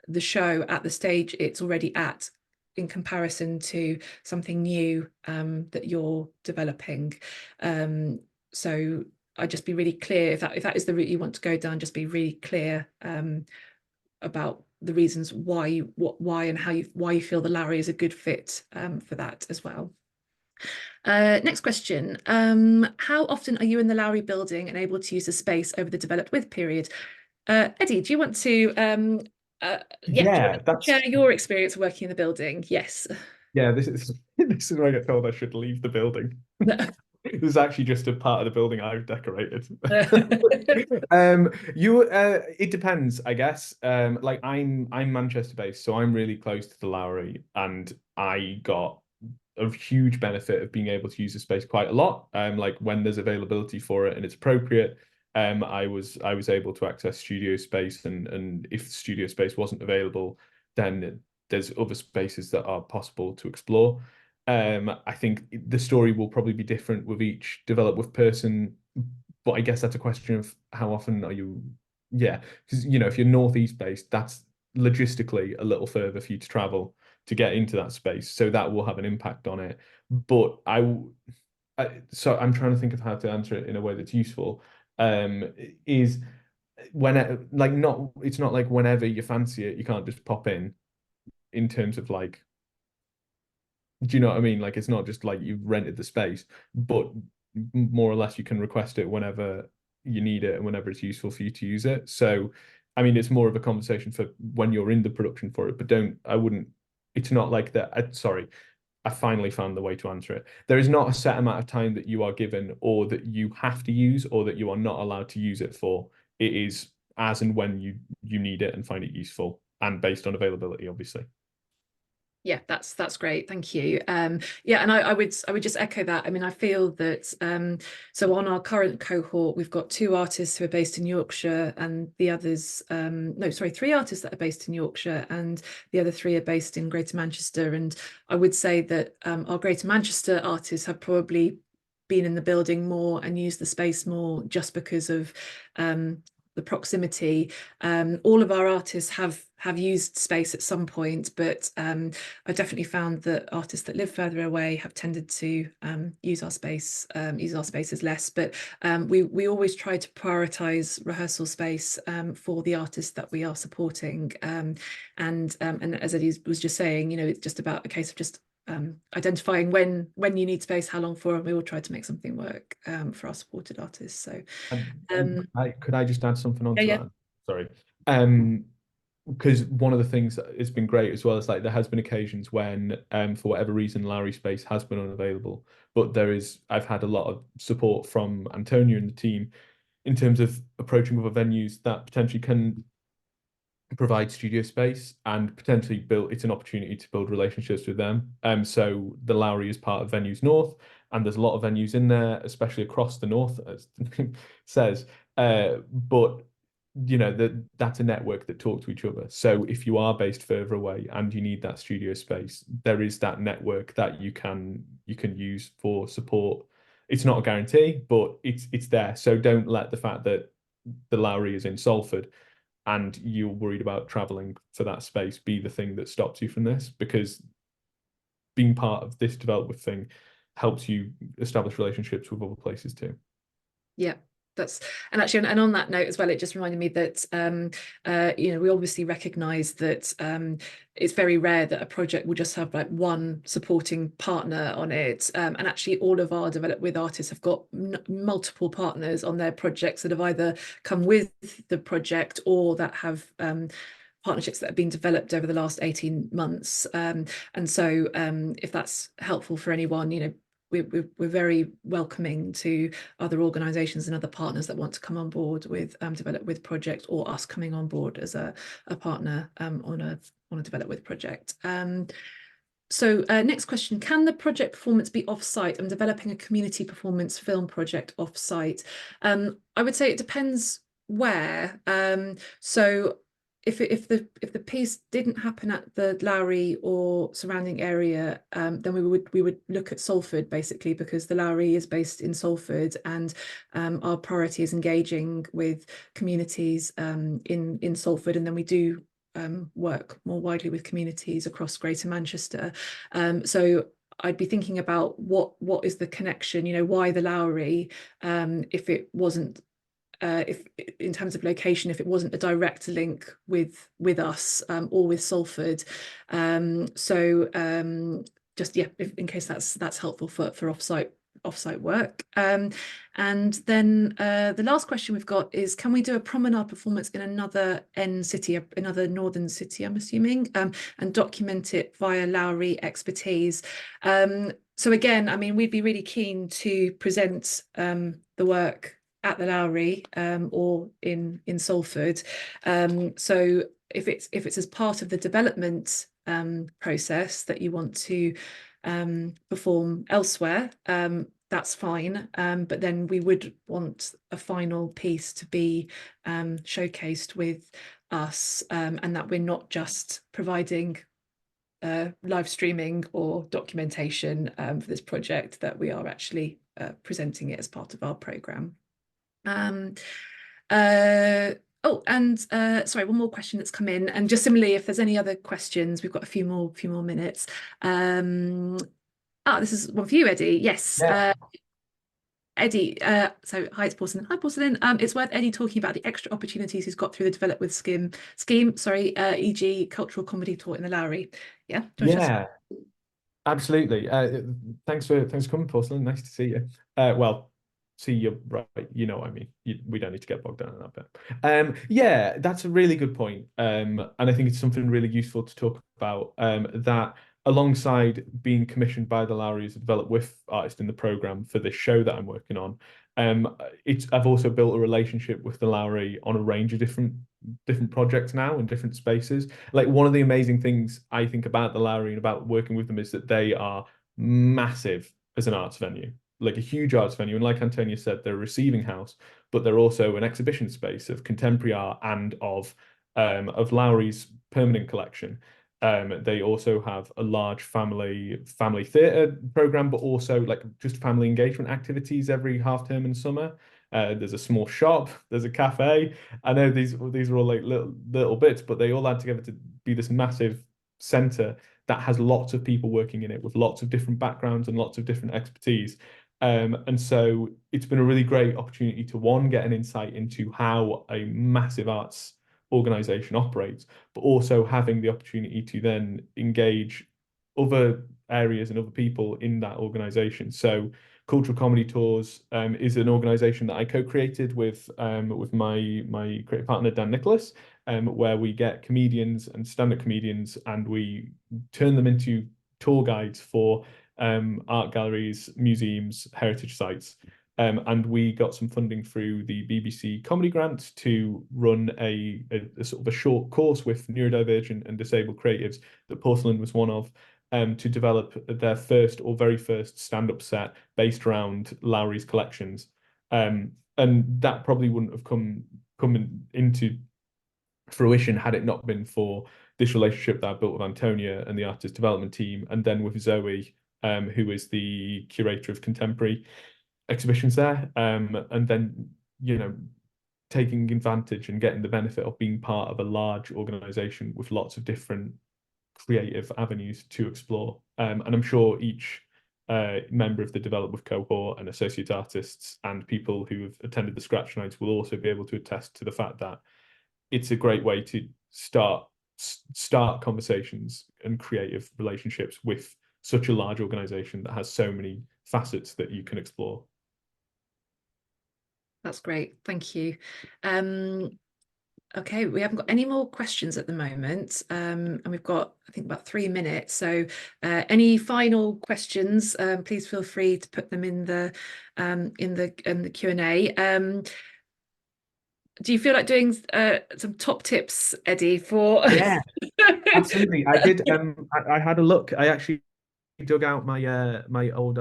the show at the stage it's already at in comparison to something new that you're developing. So I'd just be really clear, if that is the route you want to go down, just be really clear about the reasons why and why you feel the Lowry is a good fit for that as well. Next question. How often are you in the Lowry building and able to use the space over the Developed With period? Eddie, do you want to Yeah, that's share your experience working in the building? Yes. yeah. This is this is where I get told I should leave the building. This is actually just a part of the building I've decorated. It depends, I guess. Like I'm Manchester based, so I'm really close to the Lowry, and I got a huge benefit of being able to use the space quite a lot. Like when there's availability for it and it's appropriate, I was able to access studio space, and if studio space wasn't available, then there's other spaces that are possible to explore. I think the story will probably be different with each Develop With person, but I guess that's a question of how often are you, yeah, because if you're northeast based, that's logistically a little further for you to travel to get into that space, so that will have an impact on it. But so I'm trying to think of how to answer it in a way that's useful. Is when like not it's not like whenever you fancy it, you can't just pop in terms of like, do you know what I mean? Like it's not just like you've rented the space, but more or less you can request it whenever you need it and whenever it's useful for you to use it. So, I mean, it's more of a conversation for when you're in the production for it, but I wouldn't, it's not like that. Sorry, I finally found the way to answer it. There is not a set amount of time that you are given or that you have to use or that you are not allowed to use it for. It is as and when you need it and find it useful and based on availability, obviously. Yeah, that's great. Thank you. Yeah, and I would just echo that. I mean, I feel that so on our current cohort, we've got 2 artists who are based in Yorkshire, and the others, no, sorry, 3 artists that are based in Yorkshire, and the other 3 are based in Greater Manchester. And I would say that our Greater Manchester artists have probably been in the building more and used the space more just because of the proximity. All of our artists have used space at some point, but I definitely found that artists that live further away have tended to use our spaces less. But we always try to prioritise rehearsal space for the artists that we are supporting. And as Eddie was just saying, it's just about a case of just identifying when you need space, how long for, and we will try to make something work for our supported artists. So Could I just add something yeah, onto yeah. that? Sorry. Because one of the things that has been great as well is like there has been occasions when, for whatever reason, Lowry space has been unavailable, but I've had a lot of support from Antonia and the team in terms of approaching other venues that potentially can provide studio space and potentially it's an opportunity to build relationships with them. So the Lowry is part of Venues North, and there's a lot of venues in there, especially across the north, as says. But that's a network that talk to each other. So if you are based further away and you need that studio space, there is that network that you can use for support. It's not a guarantee, but it's there. So don't let the fact that the Lowry is in Salford and you're worried about traveling for that space be the thing that stops you from this, because being part of this development thing helps you establish relationships with other places too. Yeah, that's and actually, and on that note as well, it just reminded me that we obviously recognise that it's very rare that a project will just have like one supporting partner on it, and actually all of our Develop With artists have got multiple partners on their projects that have either come with the project or that have partnerships that have been developed over the last 18 months. And so if that's helpful for anyone, we're very welcoming to other organisations and other partners that want to come on board with Develop With project, or us coming on board as a partner on a Develop With project. So next question, can the project performance be off-site? I'm developing a community performance film project off-site. I would say it depends where. So if the piece didn't happen at the Lowry or surrounding area, then we would look at Salford basically, because the Lowry is based in Salford, and our priority is engaging with communities in Salford, and then we do work more widely with communities across Greater Manchester. So I'd be thinking about what is the connection, why the Lowry, if it wasn't if in terms of location, if it wasn't a direct link with us or with Salford. Just in case that's helpful for offsite work. And then the last question we've got is, can we do a promenade performance in another city, another northern city, I'm assuming, and document it via Lowry expertise? So again, I mean, we'd be really keen to present the work at the Lowry or in Salford. So if it's as part of the development process that you want to perform elsewhere, that's fine. But then we would want a final piece to be showcased with us, and that we're not just providing live streaming or documentation for this project, that we are actually presenting it as part of our programme. Oh, and sorry, one more question that's come in, and just similarly, if there's any other questions, we've got a few more minutes. This is one for you, Eddie. Yes. Yeah. Eddie, so hi, it's Porcelain. Hi, Porcelain. It's worth Eddie talking about the extra opportunities he's got through the Develop With scheme, e.g. cultural comedy taught in the Lowry. Yeah. Yeah, absolutely. Thanks for coming, Porcelain. Nice to see you. Well, see you, right? You know what I mean. We don't need to get bogged down in that bit. Yeah, that's a really good point. And I think it's something really useful to talk about. That alongside being commissioned by the Lowry as a Develop With artist in the program for this show that I'm working on, I've also built a relationship with the Lowry on a range of different projects now in different spaces. Like, one of the amazing things I think about the Lowry and about working with them is that they are massive as an arts venue, like a huge arts venue. And like Antonia said, they're a receiving house, but they're also an exhibition space of contemporary art and of Lowry's permanent collection. They also have a large family theatre program, but also like just family engagement activities every half term and summer. There's a small shop, there's a cafe. I know these are all like little bits, but they all add together to be this massive centre that has lots of people working in it with lots of different backgrounds and lots of different expertise. And so it's been a really great opportunity to, one, get an insight into how a massive arts organization operates, but also having the opportunity to then engage other areas and other people in that organization. So Cultural Comedy Tours is an organization that I co-created with my creative partner Dan Nicholas, where we get comedians and stand-up comedians and we turn them into tour guides for art galleries, museums, heritage sites. And we got some funding through the BBC Comedy Grant to run a sort of a short course with neurodivergent and disabled creatives that Porcelain was one of. to develop their first or very first stand-up set based around Lowry's collections. And that probably wouldn't have come into fruition had it not been for this relationship that I built with Antonia and the artist development team, and then with Zoe, who is the curator of contemporary exhibitions there, and then taking advantage and getting the benefit of being part of a large organization with lots of different creative avenues to explore. And I'm sure each member of the Develop With cohort and associate artists and people who have attended the Scratch Nights will also be able to attest to the fact that it's a great way to start conversations and creative relationships with such a large organization that has so many facets that you can explore. That's great. Thank you. Okay, we haven't got any more questions at the moment, and we've got, I think, about 3 minutes. So, any final questions? Please feel free to put them in the Q&A. Do you feel like doing some top tips, Eddie? For Yeah, absolutely. I did. I had a look. I actually dug out my old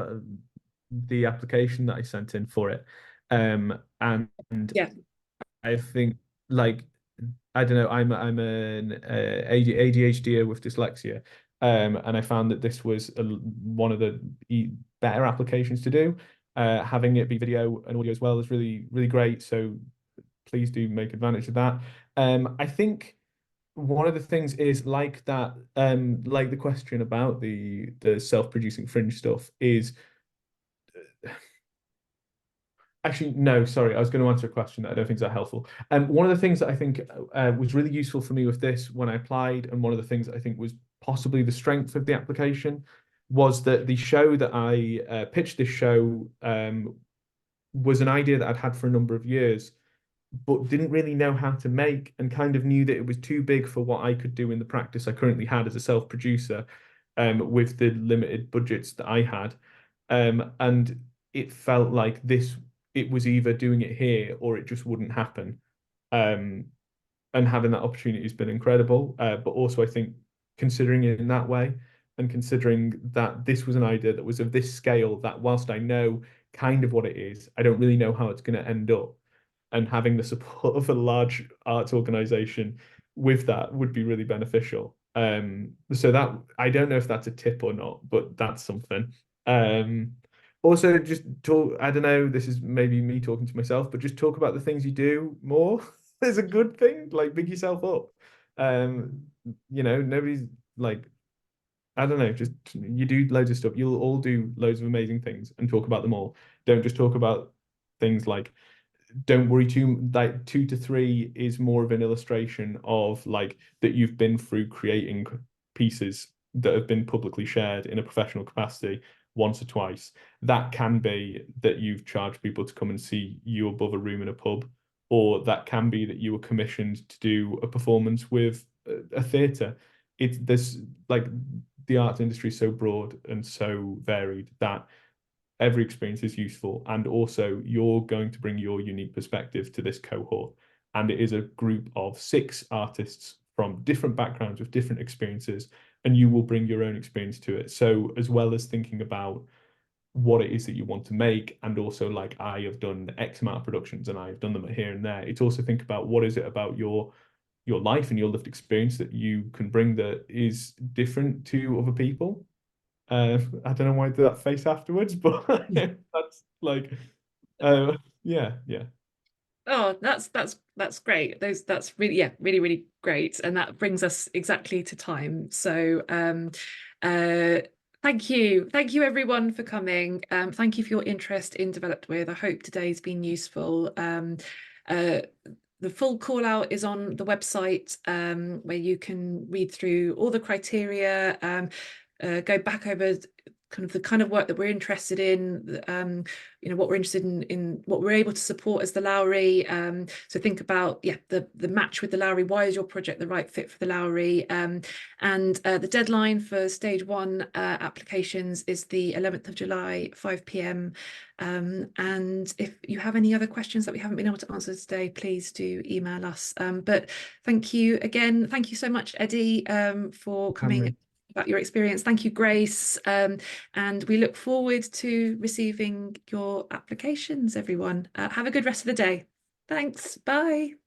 the application that I sent in for it, and yeah, I think, like, I don't know, I'm an ADHD with dyslexia, and I found that this was one of the better applications to do. Having it be video and audio as well is really, really great. So please do make advantage of that. I think one of the things is like that, like the question about the self-producing fringe stuff is actually, no, sorry. I was going to answer a question that I don't think is that helpful. One of the things that I think was really useful for me with this when I applied, and one of the things that I think was possibly the strength of the application, was that the show that I pitched this show was an idea that I'd had for a number of years, but didn't really know how to make, and kind of knew that it was too big for what I could do in the practice I currently had as a self-producer, with the limited budgets that I had. And it felt like it was either doing it here or it just wouldn't happen. Um, and having that opportunity has been incredible. But also, I think considering it in that way, and considering that this was an idea that was of this scale, that whilst I know kind of what it is, I don't really know how it's going to end up. And having the support of a large arts organization with that would be really beneficial. So that, I don't know if that's a tip or not, but that's something. Also, just talk. I don't know. This is maybe me talking to myself, but just talk about the things you do more. Is a good thing. Like, big yourself up. Nobody's like, I don't know. Just, you do loads of stuff. You'll all do loads of amazing things and talk about them all. Don't just talk about things like, don't worry too, like 2 to 3 is more of an illustration of like that you've been through creating pieces that have been publicly shared in a professional capacity once or twice. That can be that you've charged people to come and see you above a room in a pub, or that can be that you were commissioned to do a performance with a theatre. It's this, like, the arts industry is so broad and so varied that every experience is useful, and also you're going to bring your unique perspective to this cohort, and it is a group of 6 artists from different backgrounds with different experiences, and you will bring your own experience to it. So as well as thinking about what it is that you want to make, and also, like, I have done X amount of productions and I've done them here and there, it's also think about what is it about your life and your lived experience that you can bring that is different to other people. I don't know why I did that face afterwards, but that's like, yeah, yeah. Oh, that's great. That's really, yeah, really, really great. And that brings us exactly to time. So thank you. Thank you everyone for coming. Thank you for your interest in Developed With. I hope today's been useful. The full call out is on the website, where you can read through all the criteria, go back over the kind of work that we're interested in, what we're interested in what we're able to support as the Lowry. So think about, the match with the Lowry. Why is your project the right fit for the Lowry? And the deadline for stage 1 applications is the 11th of July, 5 p.m. And if you have any other questions that we haven't been able to answer today, please do email us. But thank you again. Thank you so much, Eddie, for coming about your experience. Thank you, Grace. And we look forward to receiving your applications, everyone. Have a good rest of the day. Thanks. Bye.